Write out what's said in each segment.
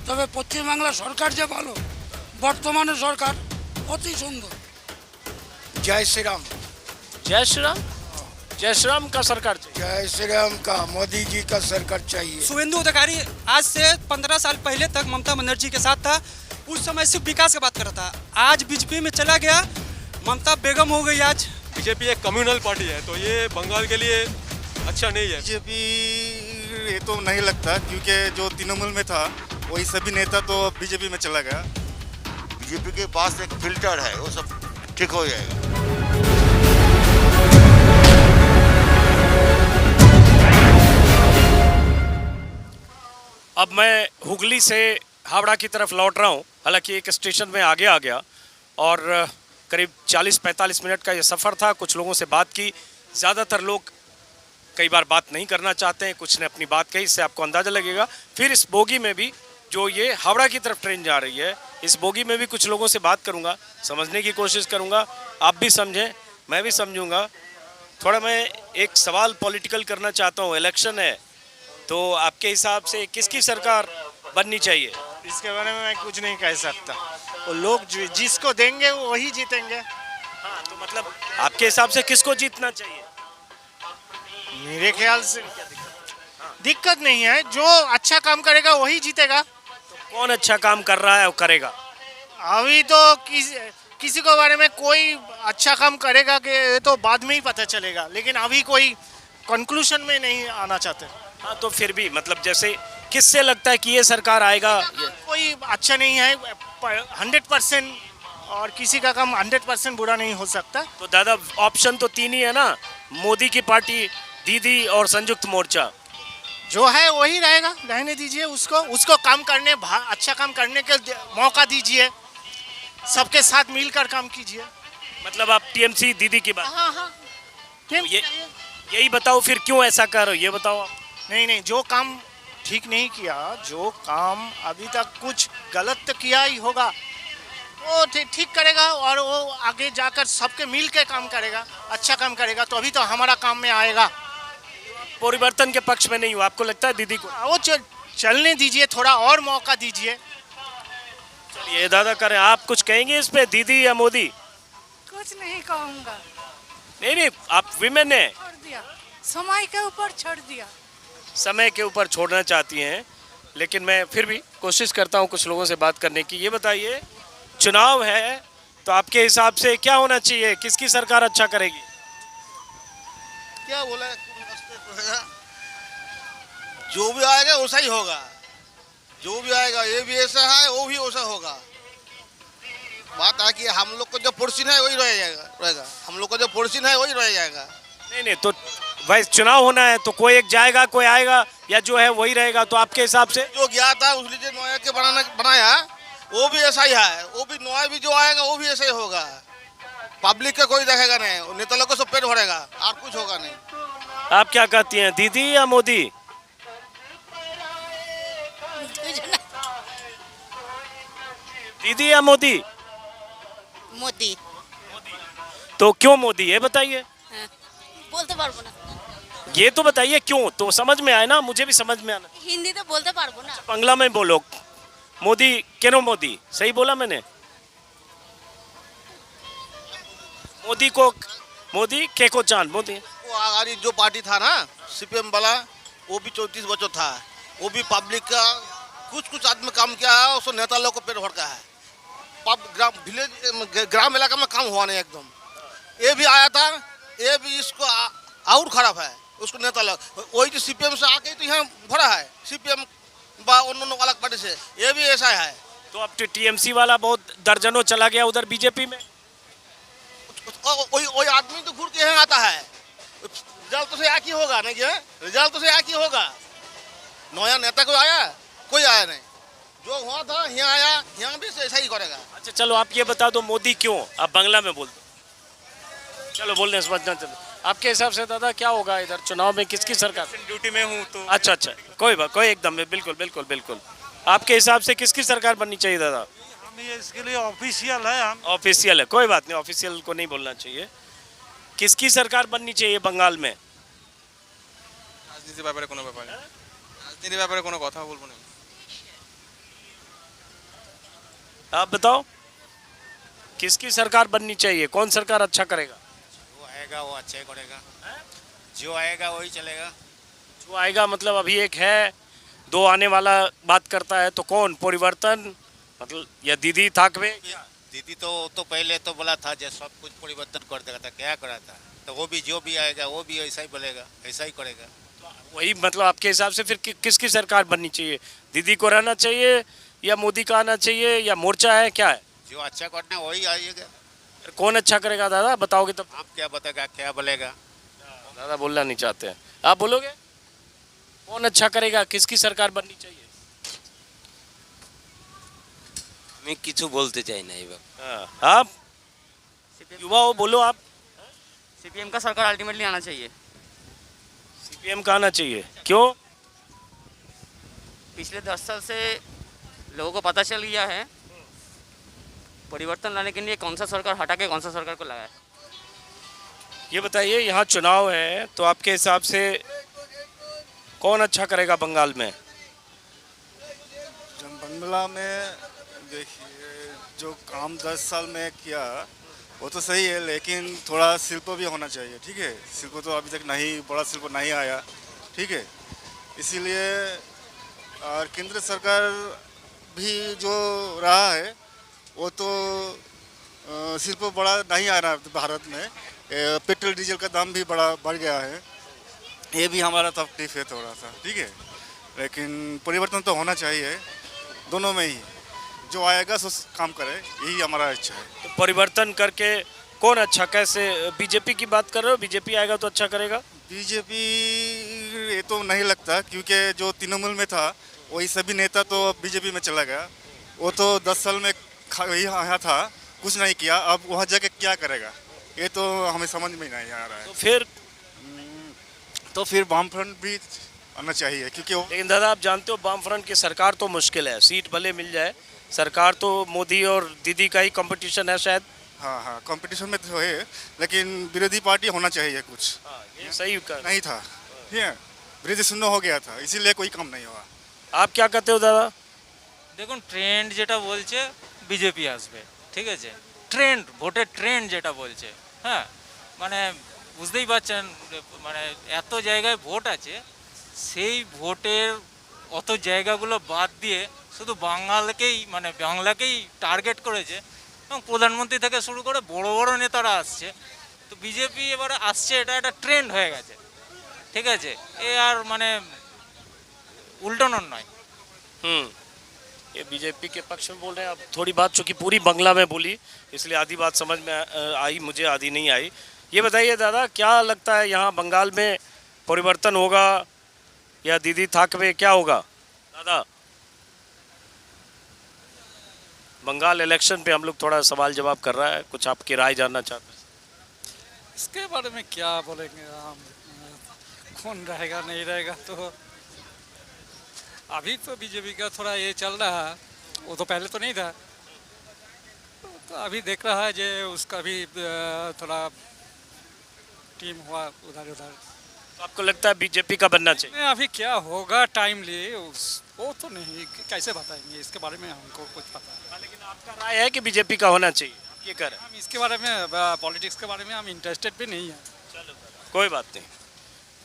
তবে পশ্চিমবাংলা সরকার যে ভালো, বর্তমানে সরকার অতি সুন্দর। जय श्री राम। जय श्री राम। जय श्री राम का सरकार चाहिए। जय श्री राम का मोदी जी का सरकार चाहिए। शुभेंदु अधिकारी आज से 15 साल पहले तक ममता बनर्जी के साथ था, उस समय सिर्फ विकास की बात कर रहा था। आज बीजेपी में चला गया, ममता बेगम हो गई। आज बीजेपी एक कम्युनल पार्टी है, तो ये बंगाल के लिए अच्छा नहीं है। बीजेपी ये तो नहीं लगता, क्योंकि जो तृणमूल में था वही सभी नेता तो बीजेपी में चला गया। बीजेपी के पास एक फिल्टर है, वो सब ठीक हो जाएगा। अब मैं हुगली से हावड़ा की तरफ लौट रहा हूँ। हालांकि एक स्टेशन में आगे आ गया और करीब 40-45 मिनट का ये सफ़र था। कुछ लोगों से बात की। ज़्यादातर लोग कई बार बात नहीं करना चाहते हैं, कुछ ने अपनी बात कही, इससे आपको अंदाज़ा लगेगा। फिर इस बोगी में भी, जो ये हावड़ा की तरफ ट्रेन जा रही है, इस बोगी में भी कुछ लोगों से बात करूँगा, समझने की कोशिश करूँगा, आप भी समझें, मैं भी समझूँगा। थोड़ा मैं एक सवाल पॉलिटिकल करना चाहता हूँ। इलेक्शन है, तो आपके हिसाब से किसकी सरकार बननी चाहिए? इसके बारे में मैं कुछ नहीं कह सकता। वो लोग जिसको देंगे वो वही जीतेंगे। हाँ, तो मतलब आपके हिसाब से किसको जीतना चाहिए? मेरे ख्याल से दिक्कत नहीं है, जो अच्छा काम करेगा वही जीतेगा। कौन अच्छा काम कर रहा है वो करेगा? अभी तो किसी को बारे में कोई अच्छा काम करेगा कि ये तो बाद में ही पता चलेगा, लेकिन अभी कोई कंक्लूजन में नहीं आना चाहते। हाँ, तो फिर भी मतलब जैसे किससे लगता है कि ये सरकार आएगा? कोई अच्छा नहीं है 100%, और किसी का काम 100% बुरा नहीं हो सकता। तो दादा ऑप्शन तो 3 ही है ना, मोदी की पार्टी, दीदी और संयुक्त मोर्चा। जो है वही रहेगा, रहने दीजिए उसको काम करने, अच्छा काम करने के मौका दीजिए, सबके साथ मिलकर काम कीजिए। मतलब आप टीएमसी दीदी की बात, हाँ हाँ, यही बताओ फिर क्यों ऐसा कर रहे हो, ये बताओ आप। नहीं, जो काम ठीक नहीं किया, जो काम अभी तक कुछ गलत तो किया ही होगा, वो ठीक करेगा और वो आगे जाकर सबके मिल के काम करेगा, अच्छा काम करेगा, तो अभी तो हमारा काम में आएगा। परिवर्तन के पक्ष में नहीं हो, आपको लगता है दीदी को? वो चलने दीजिए, थोड़ा और मौका दीजिए। चलिए दादा करें, आप कुछ कहेंगे इस पे, दीदी या मोदी? कुछ नहीं कहूँगा। नहीं, आप विमेन है, छोड़ दिया, समय के ऊपर छोड़ दिया। समय के ऊपर छोड़ना चाहती हैं, लेकिन मैं फिर भी कोशिश करता हूं कुछ लोगों से बात करने की। ये बताइए, चुनाव है तो आपके हिसाब से क्या होना चाहिए, किसकी सरकार अच्छा करेगी? क्या बोला, जो भी आएगा वैसा ही होगा। जो भी आएगा, ये भी ऐसा है, वो भी वैसा होगा। बात है कि हम लोग को जो पोर्शन है वही रहेगा, हम लोग को जो पोर्शन है वही रह जाएगा। नहीं, तो भाई चुनाव होना है तो कोई एक जाएगा, कोई आएगा, या जो है वही रहेगा। तो आपके हिसाब से जो गया था उस लीजिए नोया के बनाया, वो भी ऐसा ही है, वो भी नोया भी जो आएगा वो भी ऐसा ही होगा। पब्लिक का कोई देखेगा नहीं, नेता लोग को सब पेट भरेगा और कुछ होगा नहीं। आप क्या कहती हैं, दीदी या मोदी? दीदी या मोदी? मोदी। तो क्यों मोदी, ये बताइए। बोलते পারবো না। ये तो बताइए क्यों, तो समझ में आए ना, मुझे भी समझ में आना। हिंदी तो बोलते পারবো না। बांग्ला में बोलो, मोदी क्यों मोदी, सही बोला मैंने? मोदी के को चांद मोदी। वो आगे जो पार्टी था ना सीपीएम वाला, वो भी 34 बच्चों था, वो भी पब्लिक का कुछ आदमी काम किया है, उसको नेता लोग को पेट भरका है। ग्राम इलाका में काम हुआ नहीं एकदम। ये भी आया था, ये भी इसको और खराब है, उसको नेता लोग वही जो सीपीएम से आके तो यहाँ भरा है, सीपीएम उन्होंने अलग पार्टी से, ये भी ऐसा है। तो अब टीएमसी वाला बहुत दर्जनों चला गया उधर बीजेपी में। वही आदमी तो घूर के यहाँ आता है, रिजल्ट तो से एक ही होगा नहीं क्या, रिजल्ट तो से एक ही होगा। नया नेता कोई आया, कोई आया नहीं, जो हुआ था यहाँ आया, यहाँ भी ऐसा ही करेगा। अच्छा चलो आप ये बता दो, मोदी क्यों, आप बांग्ला में बोल दो। चलो बोलने समझना। चलो आपके हिसाब से दादा क्या होगा इधर चुनाव में, किसकी सरकार? ड्यूटी में हूँ तो। अच्छा, कोई बात, कोई एकदम बिल्कुल। आपके हिसाब से किसकी सरकार बननी चाहिए दादा? हम ये इसके लिए ऑफिशियल है, हम ऑफिशियल है, कोई बात नहीं, ऑफिशियल को नहीं बोलना चाहिए। किसकी सरकार बननी चाहिए बंगाल में? রাজনীতির ব্যাপারে কোনো কথা বলবো না। आप बताओ किसकी सरकार बननी चाहिए, कौन सरकार अच्छा करेगा? जो आएगा वो अच्छा ही करेगा, जो आएगा वही चलेगा। जो आएगा मतलब अभी एक है, दो आने वाला बात करता है, तो कौन परिवर्तन मतलब या दीदी ठाकरे? दीदी तो पहले तो बोला था जो सब कुछ परिवर्तन कर देगा था, क्या करा था, तो वो भी जो भी आएगा वो भी ऐसा ही बोलेगा, ऐसा ही करेगा। वही मतलब आपके हिसाब से फिर किसकी सरकार बननी चाहिए? दीदी को रहना चाहिए या मोदी का आना चाहिए या मोर्चा है, क्या है? जो अच्छा करना है वही आएगा। फिर कौन अच्छा करेगा दादा, बताओगे तब? आप क्या बताएगा, क्या बोलेगा? दादा बोलना नहीं चाहते हैं, आप बोलोगे कौन अच्छा करेगा, किसकी सरकार बननी चाहिए? আমি কিছু বলতে চাই না এবার। हाँ, आप युवा हो, बोलो आप। सीपीएम का सरकार अल्टीमेटली आना चाहिए। सीपीएम का आना चाहिए, क्यों? पिछले 10 साल से लोगों को पता चल गया है परिवर्तन लाने के लिए कौन सा सरकार हटा के कौन सा सरकार को लगाया। ये बताइए, यहाँ चुनाव है तो आपके हिसाब से कौन अच्छा करेगा बंगाल में? बंगला में देखिए जो काम 10 साल में किया वो तो सही है, लेकिन थोड़ा शिल्प भी होना चाहिए, ठीक है। शिल्प तो अभी तक नहीं, बड़ा शिल्प नहीं आया, ठीक है। इसीलिए और केंद्र सरकार भी जो रहा है वो तो शिल्प बड़ा नहीं आ रहा भारत में। पेट्रोल डीजल का दाम भी बड़ा बढ़ गया है, ये भी हमारा तकलीफ है थोड़ा सा, ठीक है। लेकिन परिवर्तन तो होना चाहिए दोनों में ही, जो आएगा सो काम करे, यही हमारा इच्छा है। तो परिवर्तन करके कौन अच्छा, कैसे? बीजेपी की बात कर रहे हो, बीजेपी आएगा तो अच्छा करेगा? बीजेपी ये तो नहीं लगता, क्योंकि जो तृणमूल में था वही सभी नेता तो बीजेपी में चला गया। वो तो 10 साल में यहाँ था, कुछ नहीं किया, अब वहाँ जाके क्या करेगा, ये तो हमें समझ में नहीं आ रहा है। तो फिर वामफ्रंट भी आना चाहिए, क्योंकि लेकिन दादा आप जानते हो वाम फ्रंट की सरकार तो मुश्किल है, सीट भले मिल जाए, सरकार तो मोदी और दीदी का ही कंपटीशन है शायद। हाँ हाँ, कंपटीशन में तो है, लेकिन विरोधी पार्टी होना चाहिए कुछ। ये सही कर नहीं था, ठीक है, विरोधी शून्य हो गया था, इसीलिए कोई काम नहीं हुआ। आप क्या कहते हो दादा? দেখুন ট্রেন্ড যেটা বলছে বিজেপি আসবে, ঠিক আছে, ট্রেন্ড ভোটের ট্রেন্ড যেটা বলছে, হ্যাঁ মানে বুঝতেই পারছেন মানে এত জায়গায় ভোট আছে, সেই ভোটের অত জায়গাগুলো বাদ দিয়ে শুধু বাঙালকেই মানে বাংলাকেই টার্গেট করেছে এবং প্রধানমন্ত্রী থেকে শুরু করে বড় বড় নেতারা আসছে। তো বিজেপি এবারে আসছে, এটা একটা ট্রেন্ড হয়ে গেছে, ঠিক আছে, এ আর মানে উল্টানোর নয়। ये बीजेपी के पक्ष में बोल रहे हैं। अब थोड़ी बात चूंकि पूरी बंगला में बोली इसलिए आधी बात समझ में आई, मुझे आधी नहीं आई। ये बताइए दादा, क्या लगता है यहाँ बंगाल में परिवर्तन होगा या दीदी ठाकरे, क्या होगा दादा? बंगाल इलेक्शन पे हम लोग थोड़ा सवाल जवाब कर रहा है, कुछ आपकी राय जानना चाहते हैं। इसके बारे में क्या बोलेंगे हम, कौन रहेगा नहीं रहेगा, तो अभी तो बीजेपी का थोड़ा ये चल रहा है, वो तो पहले तो नहीं था, तो अभी देख रहा है जो उसका भी थोड़ा टीम हुआ उधर उधर। तो आपको लगता है बीजेपी का बनना चाहिए? अभी क्या होगा टाइमली वो तो नहीं कैसे बताएंगे, इसके बारे में हमको कुछ पता है। लेकिन आपका राय है कि बीजेपी का होना चाहिए, आप ये कह रहे हैं? हम इसके बारे में पॉलिटिक्स के बारे में हम इंटरेस्टेड भी नहीं है। चलो कोई बात नहीं,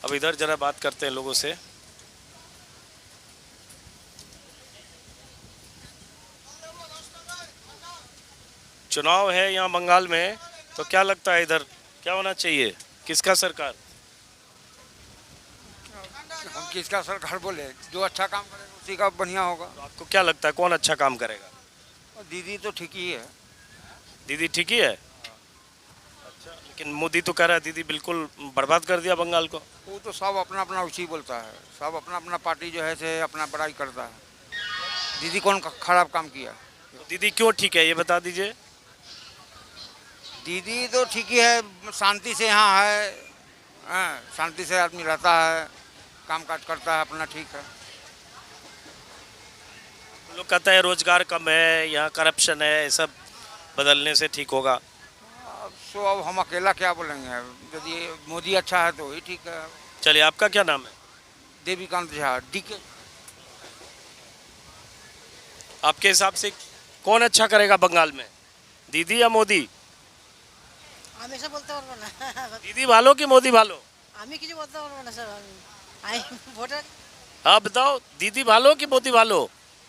अब इधर जरा बात करते हैं लोगों से। चुनाव है यहाँ बंगाल में, तो क्या लगता है इधर क्या होना चाहिए, किसका सरकार? हम किसका सरकार बोले, जो अच्छा काम करेगा उसी का बढ़िया होगा। तो आपको क्या लगता है कौन अच्छा काम करेगा? दीदी तो ठीक ही है। दीदी ठीक ही है? अच्छा, लेकिन मोदी तो कह रहा है दीदी बिल्कुल बर्बाद कर दिया बंगाल को। वो तो सब अपना अपना उसी बोलता है, सब अपना अपना पार्टी जो है से अपना बड़ाई करता है। दीदी कौन खराब काम किया? तो दीदी क्यों ठीक है ये बता दीजिए। दीदी तो ठीक ही है, शांति से यहाँ है, हाँ, शांति से आदमी रहता है, काम काज करता है अपना, ठीक है। लोग कहते हैं रोजगार कम है, यहाँ करप्शन है, ये सब बदलने से ठीक होगा। अब हम अकेला क्या बोलेंगे, यदि मोदी अच्छा है तो वही ठीक है। चलिए, आपका क्या नाम है? देवीकांत झा, डीके। आपके हिसाब से कौन अच्छा करेगा बंगाल में, दीदी या मोदी? हमेशा बोलते पाরবো না दीदी भालो कि मोदी भालो? আমি কিছু বলতে পারবো না স্যার আমি ভোটার हाँ बताओ, दीदी भालो कि मोदी भालो?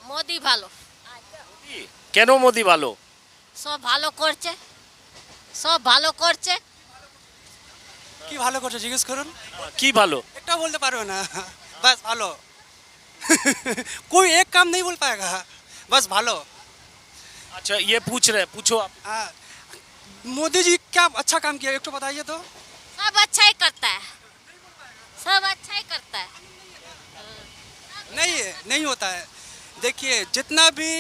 মোদি ভালো, কেন মোদি ভালো? সব ভালো করছে, সব ভালো করছে। কি ভালো করছে জিজ্ঞেস করুন, কি ভালো? একটা বলতে পারবে না, बस ভালো। कोई एक काम नहीं बोल पाएगा, बस ভালো। अच्छा ये पूछ रहे, पूछो आप। हाँ, मोदी जी क्या अच्छा काम किया एक तो बताइए तो। सब अच्छा ही करता है, सब अच्छा ही करता है। नहीं होता है। देखिए जितना भी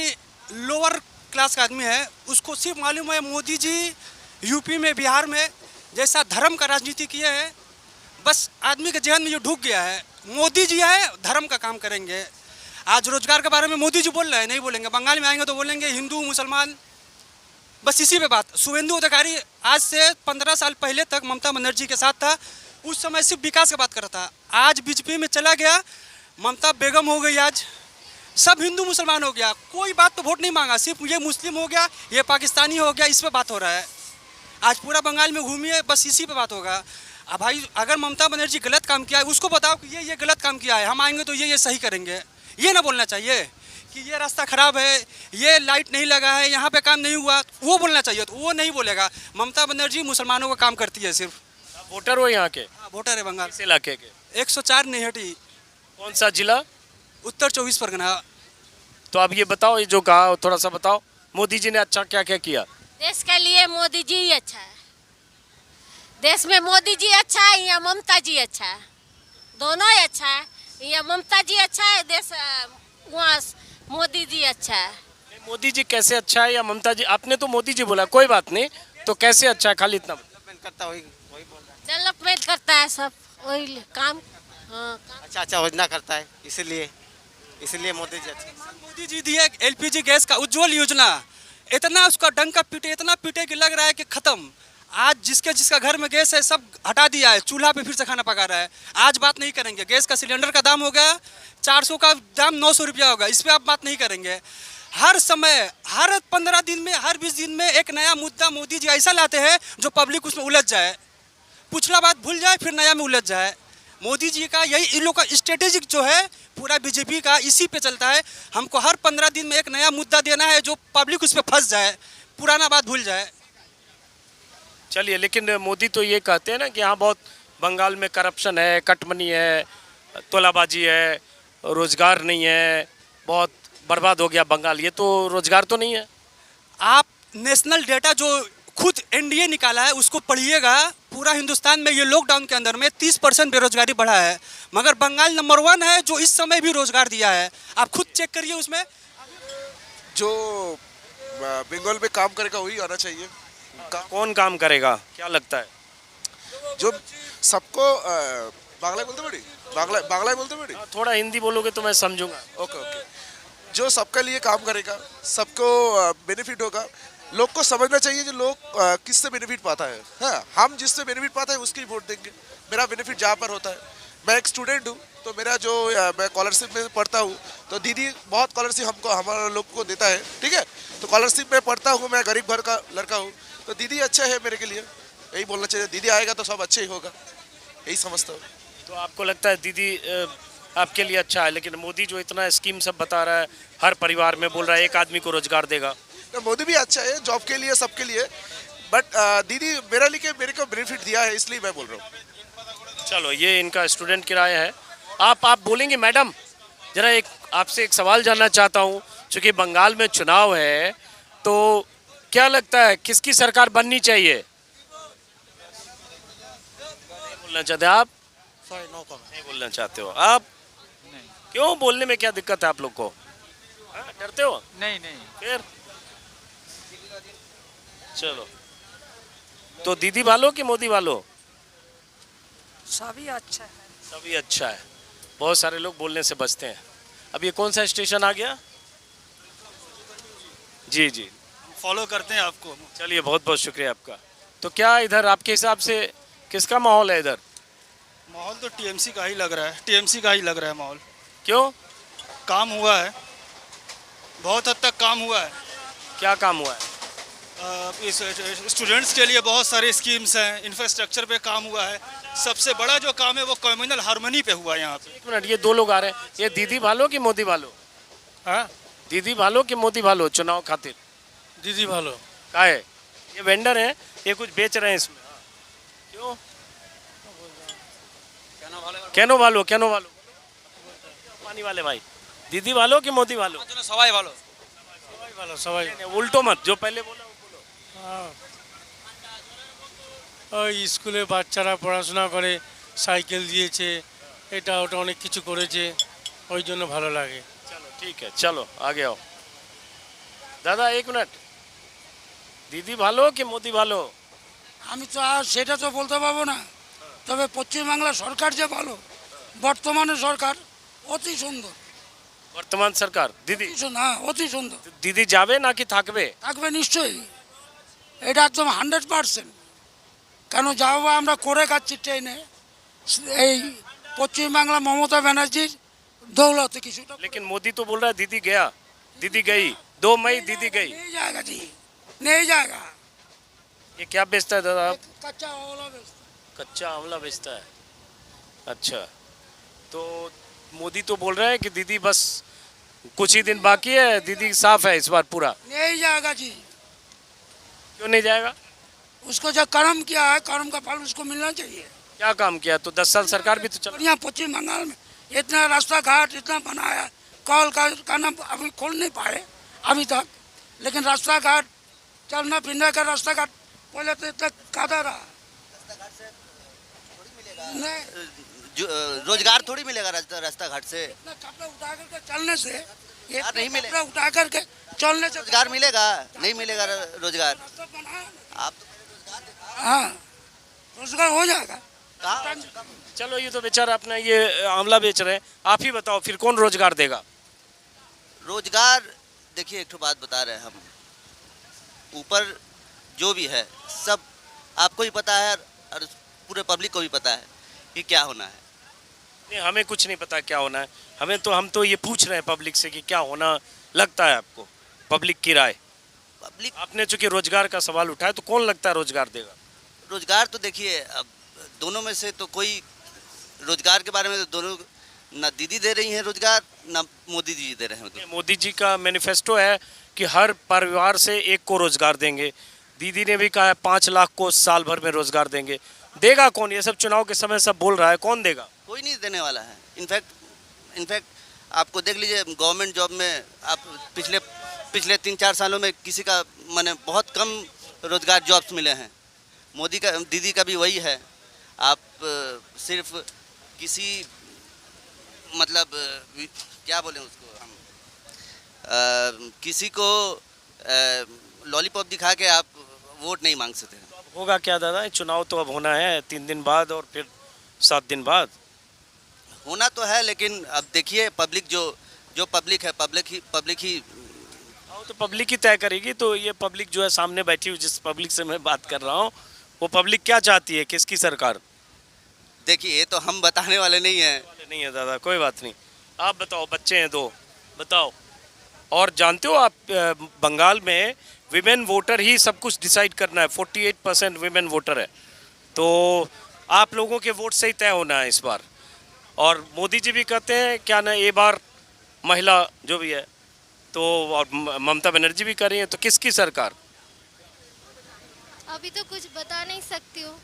लोअर क्लास का आदमी है उसको सिर्फ मालूम है मोदी जी यूपी में बिहार में जैसा धर्म का राजनीति किए हैं, बस आदमी के जहन में जो ढुक गया है मोदी जी है धर्म का काम करेंगे। आज रोजगार के बारे में मोदी जी बोल रहे हैं, नहीं बोलेंगे, बंगाल में आएंगे तो बोलेंगे हिंदू मुसलमान, बस इसी पे बात। शुभेंदु अधिकारी आज से 15 साल पहले तक ममता बनर्जी के साथ था, उस समय सिर्फ विकास की बात कर रहा था। आज बीजेपी में चला गया, ममता बेगम हो गई, आज सब हिंदू मुसलमान हो गया, कोई बात तो वोट नहीं मांगा, सिर्फ ये मुस्लिम हो गया, ये पाकिस्तानी हो गया, इस पे बात हो रहा है। आज पूरा बंगाल में घूमिए, बस इसी पे बात होगा। अब भाई अगर ममता बनर्जी गलत काम किया है उसको बताओ कि ये गलत काम किया है, हम आएंगे तो ये सही करेंगे। ये ना बोलना चाहिए कि ये रास्ता खराब है, ये लाइट नहीं लगा है, यहाँ पे काम नहीं हुआ, वो बोलना चाहिए, तो वो नहीं बोलेगा। ममता बनर्जी मुसलमानों का काम करती है सिर्फ। वोटर हो यहाँ के? हाँ, वोटर है बंगाल। किस इलाके के? 104 निहटी। कौन सा जिला? उत्तर 24 परगना। तो आप ये बताओ, ये जो कहा थोड़ा सा बताओ, मोदी जी ने अच्छा क्या क्या किया? देश के लिए मोदी जी ही अच्छा है, देश में मोदी जी अच्छा है या ममता जी अच्छा है, दोनों ही अच्छा है। या ममता जी अच्छा है, देश वहाँ मोदी जी अच्छा है। मोदी जी कैसे अच्छा है या ममता जी? आपने तो मोदी जी बोला, कोई बात नहीं, तो कैसे अच्छा है, खाली इतना करता वही डेवलपमेंट करता है, सब वही काम। हाँ, अच्छा योजना करता है, इसीलिए मोदी जी अच्छा। मोदी जी दिए LPG गैस का उज्जवल योजना, इतना उसका डंका पीटे, इतना पीटे कि लग रहा है कि खत्म। आज जिसका घर में गैस है सब हटा दिया है, चूल्हा पे फिर से खाना पका रहा है। आज बात नहीं करेंगे, गैस का सिलेंडर का दाम हो गया 400 का दाम 900 रुपया होगा, इस पर आप बात नहीं करेंगे। हर समय, हर 15 दिन में, हर 20 दिन में एक नया मुद्दा मोदी जी ऐसा लाते हैं जो पब्लिक उसमें उलझ जाए, पिछला बात भूल जाए, फिर नया में उलझ जाए। मोदी जी का यही, इन लोग का स्ट्रेटेजिक जो है पूरा बीजेपी का इसी पे चलता है। हमको हर 15 दिन में एक नया मुद्दा देना है जो पब्लिक उस पर फंस जाए, पुराना बात भूल जाए। चलिए, लेकिन मोदी तो ये कहते हैं ना कि यहाँ बहुत बंगाल में करप्शन है, कटमनी है, तोलाबाजी है, रोजगार नहीं है, बहुत बर्बाद हो गया बंगाल। ये तो रोजगार तो नहीं है। आप नेशनल डेटा जो खुद एनडीए निकाला है उसको पढ़िएगा, पूरा हिंदुस्तान में ये लॉकडाउन के अंदर में 30% बेरोजगारी बढ़ा है, मगर बंगाल नंबर 1 है जो इस समय भी रोजगार दिया है। आप खुद चेक करिए, उसमें जो बंगाल में काम करेगा वही आना चाहिए। कौन काम करेगा, क्या लगता है? जो सबको बांग्ला बोलते बड़ी, बांग्ला बोलते बड़ी, थोड़ा हिंदी बोलोगे तो मैं समझूंगा। ओके, जो सबके लिए काम करेगा, सबको बेनिफिट होगा। लोग को समझना चाहिए जो लोग किससे बेनिफिट पाता है। हाँ, हम जिससे बेनिफिट पाता है उसकी वोट देंगे। मेरा बेनिफिट जहाँ पर होता है, मैं एक स्टूडेंट हूँ तो मेरा जो मैं स्कॉलरशिप में पढ़ता हूँ तो दीदी बहुत स्कॉलरशिप हमको, हमारे लोग को देता है, ठीक है। तो स्कॉलरशिप में पढ़ता हूँ, मैं गरीब घर का लड़का हूँ, तो दीदी अच्छा है मेरे के लिए, यही बोलना चाहिए। दीदी आएगा तो सब अच्छे ही होगा, यही समझता हूँ। तो आपको लगता है दीदी आपके लिए अच्छा है, लेकिन मोदी जो इतना स्कीम सब बता रहा है, हर परिवार में बोल रहा है 1 आदमी को रोजगार देगा, तो मोदी भी अच्छा है जॉब के लिए, सबके लिए, बट दीदी मेरे को बेनिफिट दिया है, इसलिए मैं बोल रहा हूँ। चलो, ये इनका स्टूडेंट की राय है। आप बोलेंगे मैडम, जरा एक आपसे एक सवाल जानना चाहता हूँ, चूँकि बंगाल में चुनाव है तो क्या लगता है किसकी सरकार बननी चाहिए? नहीं बोलना चाहते आप? नहीं बोलना चाहते हो आप? क्यों, बोलने में क्या दिक्कत है आप लोग को? डरते हो? नहीं फिर चलो, तो दीदी वालो कि मोदी वालो? सभी अच्छा है, सभी अच्छा है। बहुत सारे लोग बोलने से बचते हैं। अब ये कौन सा स्टेशन आ गया? जी जी, फॉलो करते हैं आपको। चलिए, बहुत बहुत शुक्रिया आपका। तो क्या इधर आपके हिसाब से किसका माहौल है इधर? माहौल तो टीएमसी का ही लग रहा है, टीएमसी का ही लग रहा है माहौल। क्यों? काम हुआ है, बहुत हद तक काम हुआ है। क्या काम हुआ है? इस स्टूडेंट्स के लिए बहुत सारे स्कीम्स हैं, इंफ्रास्ट्रक्चर पे काम हुआ है। सबसे बड़ा जो काम है वो कम्युनल हार्मनी पे हुआ है यहाँ पे। एक मिनट, ये दो लोग आ रहे हैं, ये दीदी भालो कि मोदी भालो? हाँ, दीदी भालो कि मोदी भालो चुनाव खातिर? दीदी भालो। का है ये वेंडर हैं, ये कुछ बेच रहे हैं इसमें। क्यों? कैनो भालो, कैनो भालो? पानी वाले भाई, दीदी भालो कि मोदी भालो? सवाई भालो। सवाई उल्टो मत, जो पहले बोला वो बोलो। স্কুলে বাচ্চারা পড়াশোনা করে, সাইকেল দিয়েছে, এটা ওটা অনেক কিছু করেছে, ওই জন্য ভালো লাগে। चलो ठीक है, चलो आगे आओ। दादा एक मिनट, दीदी ভালো কি মোদি ভালো? আমি তো আর সেটা তো বলতে পারবো না, তবে পশ্চিমবাংলা সরকার যে ভালো, বর্তমানে সরকার অতি সুন্দর। বর্তমান সরকার দিদি হ্যাঁ, অতি সুন্দর। দিদি যাবে নাকি থাকবে? থাকবে নিশ্চয়ই, এটা একদম 100%। কেন যাবো, আমরা করে খাচ্ছি ট্রেনে, এই পশ্চিমবাংলা মমতা ব্যানার্জির दौलत কিছুটা। लेकिन मोदी तो बोल रहा है दीदी गया, दीदी गई, 2 मई दीदी गई। नहीं जाएगा जी, नहीं जाएगा। ये क्या बेचता है दादा आप? कच्चा आंवला बेचता है। कच्चा आंवला बेचता है। अच्छा, तो मोदी तो बोल रहा है कि दीदी बस कुछ ही दिन बाकी है, दीदी साफ है इस बार पूरा। नहीं जाएगा जी। क्यों नहीं जाएगा? उसको जो कर्म किया है, कर्म का फल उसको मिलना चाहिए। क्या काम किया? तो 10 साल सरकार भी तो चल। बढ़िया, पश्चिम बंगाल में इतना रास्ता घाट इतना बनाया, कॉल का नाम अभी खोल नहीं पाए अभी तक, लेकिन रास्ता घाट, चलना फिरने का रास्ता घाट पहले तो इतना कादा रहा। रोजगार थोड़ी मिलेगा रास्ता घाट से। इतना कपड़ा उठा करके चलने से, नहीं मिलेगा। उठा करके चलने से रोजगार मिलेगा? नहीं मिलेगा रोजगार। आप हाँ, रोजगार हो जाएगा। चलो, ये तो बेचारा अपना ये आंवला बेच रहे हैं, आप ही बताओ फिर कौन रोजगार देगा? रोजगार देखिए, एक तो बात बता रहे हैं हम, ऊपर जो भी है सब आपको ही पता है और पूरे पब्लिक को भी पता है कि क्या होना है। नहीं, हमें कुछ नहीं पता क्या होना है। हम तो ये पूछ रहे हैं पब्लिक से कि क्या होना लगता है आपको, पब्लिक की राय। पब्लिक, आपने चूंकि रोजगार का सवाल उठाया, तो कौन लगता है रोजगार देगा? रोजगार तो देखिए, अब दोनों में से तो कोई, रोजगार के बारे में तो दोनों, ना दीदी दे रही हैं रोजगार, ना मोदी जी दे रहे हैं। मोदी जी का मैनिफेस्टो है कि हर परिवार से एक को रोजगार देंगे। दीदी ने भी कहा है 5 लाख को साल भर में रोजगार देंगे। देगा कौन? ये सब चुनाव के समय सब बोल रहा है, कौन देगा? कोई नहीं देने वाला है। इनफैक्ट आपको देख लीजिए, गवर्नमेंट जॉब में आप पिछले 3-4 सालों में किसी का माने बहुत कम रोजगार जॉब्स मिले हैं। मोदी का, दीदी का भी वही है। आप सिर्फ किसी मतलब क्या बोलें उसको हम, किसी को लॉलीपॉप दिखा के आप वोट नहीं मांग सकते। तो होगा क्या दादा? चुनाव तो अब होना है 3 दिन बाद और फिर 7 दिन बाद होना तो है, लेकिन अब देखिए पब्लिक जो पब्लिक है, पब्लिक ही तो पब्लिक ही तय करेगी। तो ये पब्लिक जो है सामने बैठी हुई, जिस पब्लिक से मैं बात कर रहा हूँ, वो पब्लिक क्या चाहती है, किसकी सरकार? देखिए, ये तो हम बताने वाले नहीं है दादा, कोई बात नहीं। आप बताओ, बच्चे हैं 2, बताओ। और जानते हो आप, बंगाल में विमेन वोटर ही सब कुछ डिसाइड करना है। 48% विमेन वोटर है, तो आप लोगों के वोट से ही तय होना है इस बार। और मोदी जी भी कहते हैं क्या ना, ये बार महिला जो भी है, तो और ममता बनर्जी भी कर रही है, तो किसकी सरकार? अभी तो कुछ बता नहीं सकती हूँ,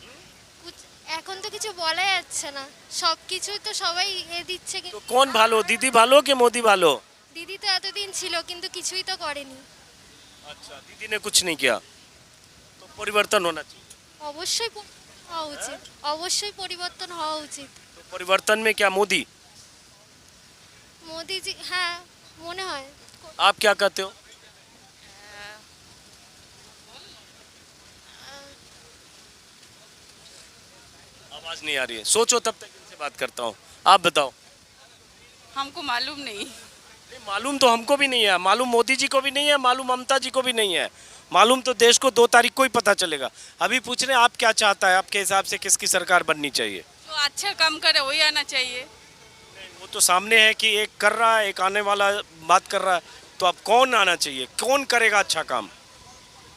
कुछ এখন তো কিছু বলা যাচ্ছে না, সবকিছুই তো সবাই দিচ্ছে। तो कौन ভালো, दीदी ভালো कि मोदी ভালো? দিদি তো এতদিন ছিল কিন্তু কিছুই তো করেনি। अच्छा, दीदी ने कुछ नहीं किया, तो परिवर्तन होना चाहिए। অবশ্যই হওয়া উচিত, অবশ্যই পরিবর্তন হওয়া উচিত। तो परिवर्तन में क्या मोदी? মোদি জি, হ্যাঁ মনে হয়। आप क्या कहते हो? आवाज नहीं आ रही है, सोचो तब तक इनसे बात करता हूँ। आप बताओ। हमको मालूम नहीं। मालूम तो हमको भी नहीं है, मालूम मोदी जी को भी नहीं है, मालूम ममता जी को भी नहीं है। मालूम तो देश को 2 तारीख को ही पता चलेगा। अभी पूछ रहे हैं आप क्या चाहता है, आपके हिसाब से किसकी सरकार बननी चाहिए? जो अच्छा काम करे वही आना चाहिए। वो तो सामने है कि एक कर रहा है, एक आने वाला बात कर रहा है, तो अब कौन आना चाहिए, कौन करेगा अच्छा काम?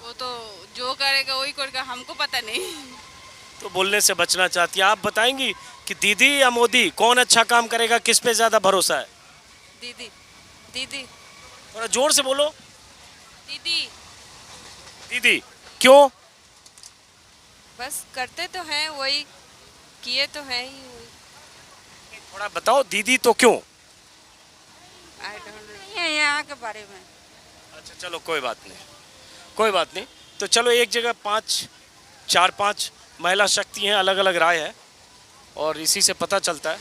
वो तो जो करेगा वही करेगा, हमको पता नहीं। तो बोलने से बचना चाहती है। आप बताएंगी कि दीदी या मोदी कौन अच्छा काम करेगा, किस पे ज्यादा भरोसा है? दीदी। दीदी। थोड़ा जोर से बोलो। दीदी। दीदी क्यों? बस करते तो हैं वही, किए तो हैं ही वही। थोड़ा बताओ दीदी तो क्यों? आई डोंट नो यहाँ के बारे में। अच्छा चलो कोई बात नहीं, कोई बात नहीं। तो चलो एक जगह 4-5 महिला शक्ति हैं, अलग अलग राय है और इसी से पता चलता है।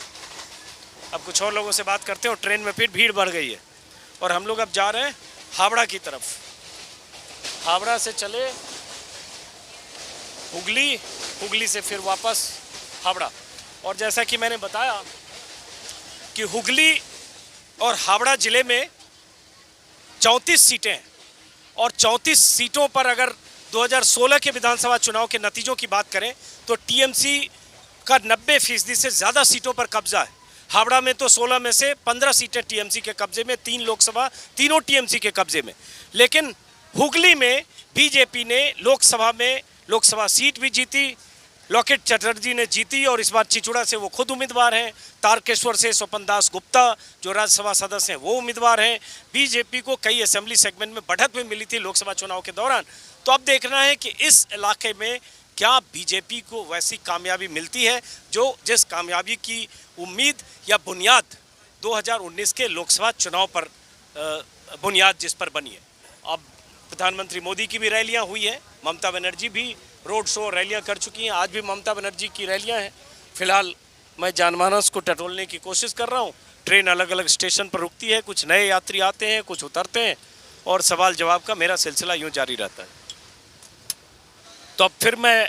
अब कुछ और लोगों से बात करते हैं। और ट्रेन में फिर भीड़ बढ़ गई है और हम लोग अब जा रहे हैं हावड़ा की तरफ। हावड़ा से चले हुगली, हुगली से फिर वापस हावड़ा। और जैसा कि मैंने बताया कि हुगली और हावड़ा ज़िले में 34 सीटें हैं और 34 सीटों पर अगर 2016 के विधानसभा चुनाव के नतीजों की बात करें तो टीएमसी का 90% से ज़्यादा सीटों पर कब्जा है। हावड़ा में तो 16 में से 15 सीटें टीएमसी के कब्जे में, 3 लोकसभा, तीनों टीएमसी के कब्जे में। लेकिन हुगली में बीजेपी ने लोकसभा सीट भी जीती, लॉकेट चटर्जी ने जीती और इस बार चिचुड़ा से वो खुद उम्मीदवार हैं। तारकेश्वर से स्वपन दास गुप्ता जो राज्यसभा सदस्य हैं वो उम्मीदवार हैं। बीजेपी को कई असेंबली सेगमेंट में बढ़त भी मिली थी लोकसभा चुनाव के दौरान। तो अब देखना है कि इस इलाके में क्या बीजेपी को वैसी कामयाबी मिलती है जो जिस कामयाबी की उम्मीद या बुनियाद 2019 के लोकसभा चुनाव पर बुनियाद जिस पर बनी है। अब प्रधानमंत्री मोदी की भी रैलियां हुई है, ममता बनर्जी भी रोड शो रैलियां कर चुकी हैं। आज भी ममता बनर्जी की रैलियां हैं। फिलहाल मैं जानमानस को टटोलने की कोशिश कर रहा हूं। ट्रेन अलग अलग स्टेशन पर रुकती है, कुछ नए यात्री आते हैं, कुछ उतरते हैं और सवाल जवाब का मेरा सिलसिला यूं जारी रहता है। तो अब फिर मैं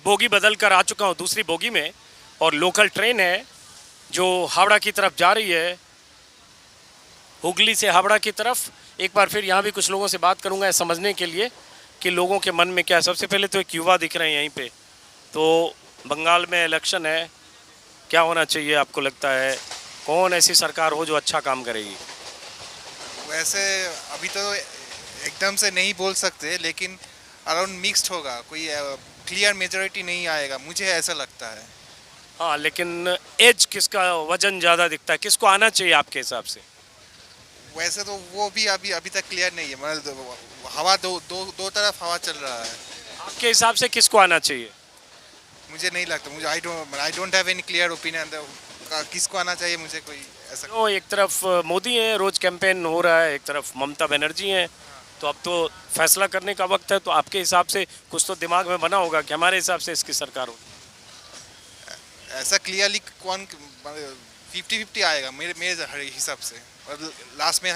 बोगी बदल कर आ चुका हूं दूसरी बोगी में और लोकल ट्रेन है जो हावड़ा की तरफ जा रही है, हुगली से हावड़ा की तरफ। एक बार फिर यहाँ भी कुछ लोगों से बात करूँगा समझने के लिए कि लोगों के मन में क्या है। सबसे पहले तो एक युवा दिख रहे हैं यहीं पे। तो बंगाल में इलेक्शन है, क्या होना चाहिए आपको लगता है? कौन ऐसी सरकार हो जो अच्छा काम करेगी? वैसे अभी तो एकदम से नहीं बोल सकते, लेकिन अराउंड मिक्स्ड होगा, कोई क्लियर मेजॉरिटी नहीं आएगा, मुझे ऐसा लगता है। हाँ, लेकिन एज किसका वजन ज़्यादा दिखता है, किसको आना चाहिए आपके हिसाब से? वैसे तो वो भी अभी तक क्लियर नहीं है, मतलब हवा दो तरफ हवा चल रहा है। आपके हिसाब से किसको आना चाहिए? मुझे नहीं लगता, मुझे I don't have any clear opinion किसको आना चाहिए, मुझे कोई ऐसा। तो एक तरफ मोदी है, रोज कैंपेन हो रहा है, एक तरफ ममता बनर्जी हैं, तो अब तो फैसला करने का वक्त है। तो आपके हिसाब से कुछ तो दिमाग में बना होगा कि हमारे हिसाब से इसकी सरकार हो। ऐसा क्लियरली कौन 50-50 आएगा मेरे हिसाब से, और लास्ट में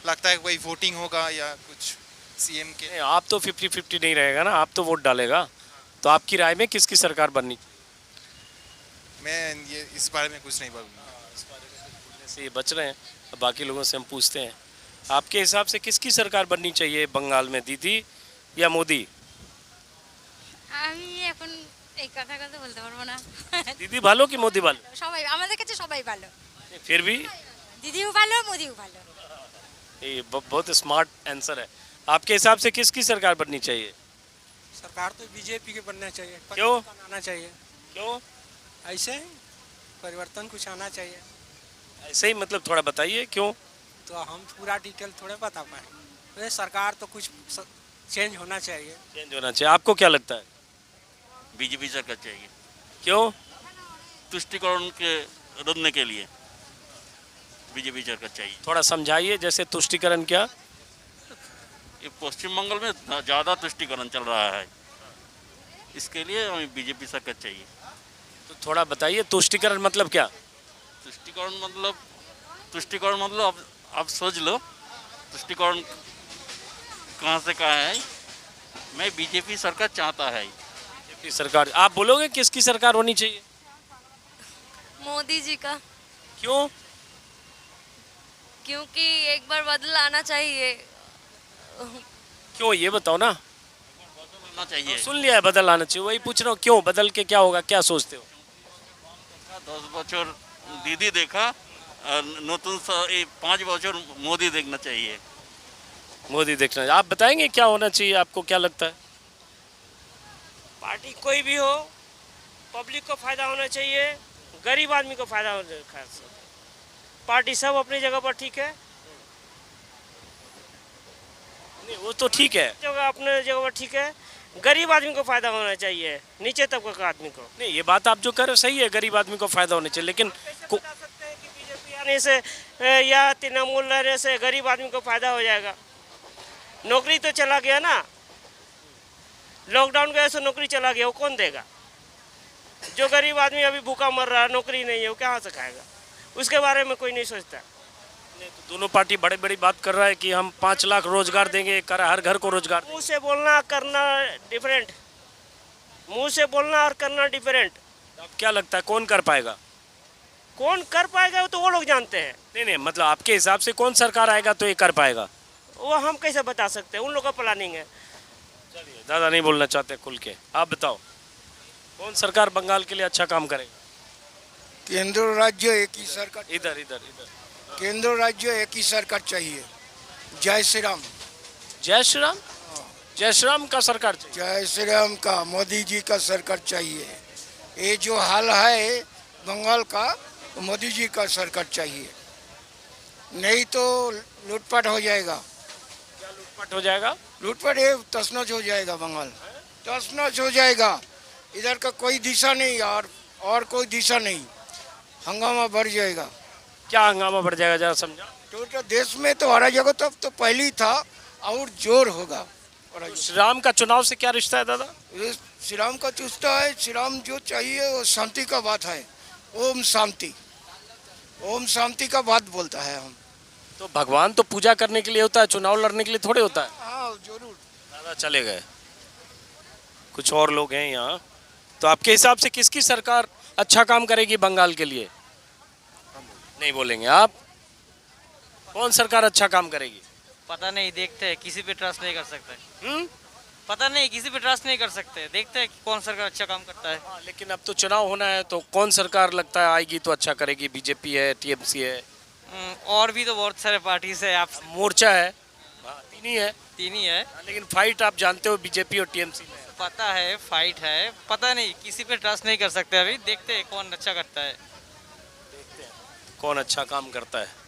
लगता है कोई वोटिंग होगा या कुछ सीएम के। आप तो 50-50 नहीं रहेगा ना, आप तो वोट डालेगा। तो आपकी राय में किसकी सरकार बननी? मैं ये इस बारे में कुछ नहीं बोलूँगा। इस बारे में बोलने से ये बच रहे हैं। अब बाकी लोगों से हम पूछते हैं, आपके हिसाब से किसकी सरकार बननी चाहिए बंगाल में, दीदी या मोदी? আমি এখন এই কথাটা তো বলতে পারবো না। दीदी ভালো কি मोदी ভালো? সবাই আমাদের কাছে সবাই ভালো। फिर भी দিদিও ভালো, মোদিও ভালো। ये बहुत स्मार्ट आंसर है। आपके हिसाब से किसकी सरकार बननी चाहिए? सरकार तो बीजेपी के बनना चाहिए। क्यों? आना चाहिए। क्यों? ऐसे परिवर्तन कुछ आना चाहिए। ऐसे ही मतलब थोड़ा बताइए क्यों? तो हम पूरा डिटेल थोड़े बता पाए। सरकार तो कुछ चेंज होना चाहिए। चेंज होना चाहिए। आपको क्या लगता है? बीजेपी सरकार चाहिए। क्यों? तुष्टिकरण के रोकने के लिए बीजेपी सरकार चाहिए। थोड़ा समझाइए, जैसे तुष्टिकरण क्या? ये पश्चिम बंगाल में ज़्यादा तुष्टिकरण चल रहा है, इसके लिए हमें बीजेपी सरकार चाहिए। तो थोड़ा बताइए तुष्टिकरण मतलब क्या? तुष्टिकरण मतलब आप सोच लो, तुष्टिकरण कहाँ से कहाँ है। मैं बीजेपी सरकार चाहता है। बीजेपी सरकार। आप बोलोगे किसकी सरकार होनी चाहिए? मोदी जी का। क्यों? क्योंकि एक बार बदल आना चाहिए। क्यों, ये बताओ ना। बदलना चाहिए। सुन लिया है बदल आना चाहिए, वही पूछ रहा हूँ क्यों, बदल के क्या होगा, क्या सोचते हो? 10 বছর দিদি দেখা, নতুন 5 বছর মোদি देखना चाहिए। मोदी देखना। आप बताएंगे क्या होना चाहिए, आपको क्या लगता है? पार्टी कोई भी हो, पब्लिक को फायदा होना चाहिए, गरीब आदमी को फायदा होना चाहिए। पार्टी सब अपनी जगह पर ठीक है, नहीं वो तो ठीक है, जगह अपने जगह पर ठीक है, गरीब आदमी को फायदा होना चाहिए, नीचे तबके का आदमी को। नहीं ये बात आप जो कर रहे हो सही है, गरीब आदमी को फायदा होना चाहिए, लेकिन बीजेपी आने से या तृणमूल रहने से गरीब आदमी को फायदा हो जाएगा। नौकरी तो चला गया ना, लॉकडाउन की वजह से नौकरी चला गया, वो कौन देगा? जो गरीब आदमी अभी भूखा मर रहा है, नौकरी नहीं है, वो कहाँ से खाएगा? उसके बारे में कोई नहीं सोचता। तो दोनों पार्टी बड़ी बड़ी बात कर रहा है कि हम 5 लाख रोजगार देंगे, हर घर को रोजगार। मुंह से बोलना करना डिफरेंट, मुंह से बोलना और करना डिफरेंट। अब क्या लगता है कौन कर पाएगा? कौन कर पाएगा वो तो वो लोग जानते हैं। नहीं मतलब आपके हिसाब से कौन सरकार आएगा तो ये कर पाएगा? वो हम कैसे बता सकते हैं, उन लोगों का प्लानिंग है। चलिए दादा नहीं बोलना चाहते खुल के, आप बताओ कौन सरकार बंगाल के लिए अच्छा काम करेगा? केंद्र राज्य एक ही सरकार, इधर इधर इधर केंद्र राज्य एक ही सरकार चाहिए। जय श्री राम। जय श्री राम? जय श्री राम का सरकार चाहिए? जय श्री राम का, मोदी जी का सरकार चाहिए। ये जो हाल है बंगाल का, तो मोदी जी का सरकार चाहिए, नहीं तो लूटपाट हो जाएगा। क्या लूटपाट हो जाएगा? लूटपाट ये तसनस हो जाएगा, बंगाल तसनस हो जाएगा। इधर का कोई दिशा नहीं और कोई दिशा नहीं, हंगामा बढ़ जाएगा। क्या हंगामा बढ़ जाएगा जरा समझा। तो देश में तो हर जगह तो पहले ही था, और जोर होगा। श्री राम का चुनाव से क्या रिश्ता है दादा? श्री राम का चुस्ता है, श्री राम जो चाहिए वो शांति का बात है। ओम शांति, ओम शांति का बात बोलता है हम। तो भगवान तो पूजा करने के लिए होता है, चुनाव लड़ने के लिए थोड़े होता है। हाँ जरूर। दादा चले गए, कुछ और लोग हैं यहाँ। तो आपके हिसाब से किसकी सरकार अच्छा काम करेगी बंगाल के लिए? नहीं बोलेंगे आप? कौन सरकार अच्छा काम करेगी? पता नहीं, देखते हैं, किसी पे ट्रस्ट नहीं कर सकते। पता नहीं, किसी पे ट्रस्ट नहीं कर सकते, देखते हैं कौन सरकार अच्छा काम करता है। लेकिन अब तो चुनाव होना है, तो कौन सरकार लगता है आएगी तो अच्छा करेगी? बीजेपी है, टीएमसी है, और भी तो बहुत सारे पार्टीज है। आप मोर्चा है, तीन ही है। तीन ही है, लेकिन फाइट आप जानते हो बीजेपी और टीएमसी में। पता है फाइट है, पता नहीं, किसी पे ट्रस्ट नहीं कर सकते अभी। देखते हैं कौन अच्छा करता है, देखते हैं कौन अच्छा काम करता है।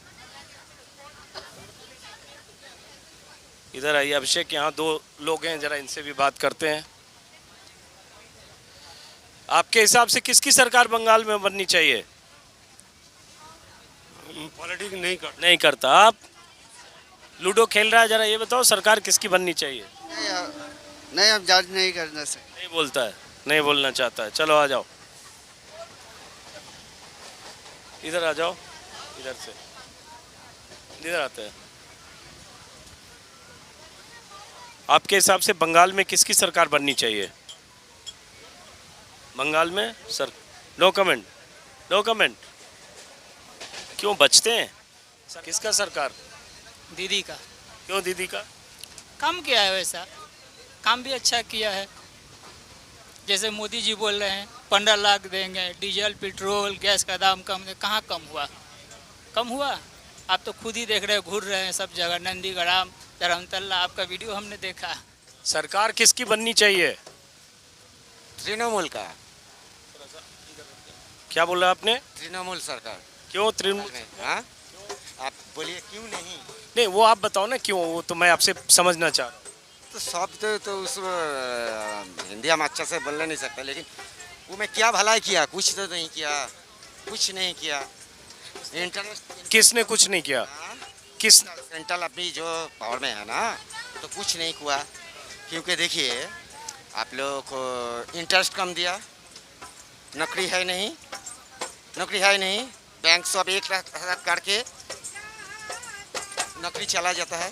इधर आइए अभिषेक, यहाँ 2 लोग हैं, जरा इनसे भी बात करते हैं। आपके हिसाब से किसकी सरकार बंगाल में बननी चाहिए? पॉलिटिक्स नहीं करता। आप लूडो खेल रहा है, जरा ये बताओ सरकार किसकी बननी चाहिए? नहीं, हम जज नहीं करना सकते। नहीं बोलता है, नहीं बोलना चाहता है। चलो आ जाओ, इधर आ जाओ, इधर से इधर आते हैं। आपके हिसाब से बंगाल में किसकी सरकार बननी चाहिए? बंगाल में sir no comment, no comment. क्यों बचते हैं? किसका सरकार? दीदी का। क्यों दीदी का? काम किया है, वैसा काम भी अच्छा किया है। जैसे मोदी जी बोल रहे हैं 15 लाख देंगे, डीजल पेट्रोल गैस का दाम कम, कहाँ कम हुआ? कम हुआ? आप तो खुद ही देख रहे हैं, घूर रहे हैं सब जगह, नंदीग्राम, धर्मतल्ला, आपका वीडियो हमने देखा। सरकार किसकी बननी चाहिए? तृणमूल का। क्या बोला आपने? तृणमूल सरकार। क्यों तृणमूल? हाँ, आप बोलिए क्यों नहीं? नहीं वो आप बताओ ना क्यों, वो तो मैं आपसे समझना चाह रहा हूँ। तो सब तो उस हिंदी हम अच्छा से बोल नहीं सकते, लेकिन वो मैं क्या भलाई किया? कुछ तो नहीं किया, कुछ नहीं किया। किसने कुछ नहीं किया? किस सेंट्रल अभी जो पावर में है ना, तो कुछ नहीं हुआ। क्योंकि देखिए आप लोगों को इंटरेस्ट कम दिया, नौकरी है नहीं, नौकरी है नहीं, बैंक सब 1 लाख करके नौकरी चला जाता है,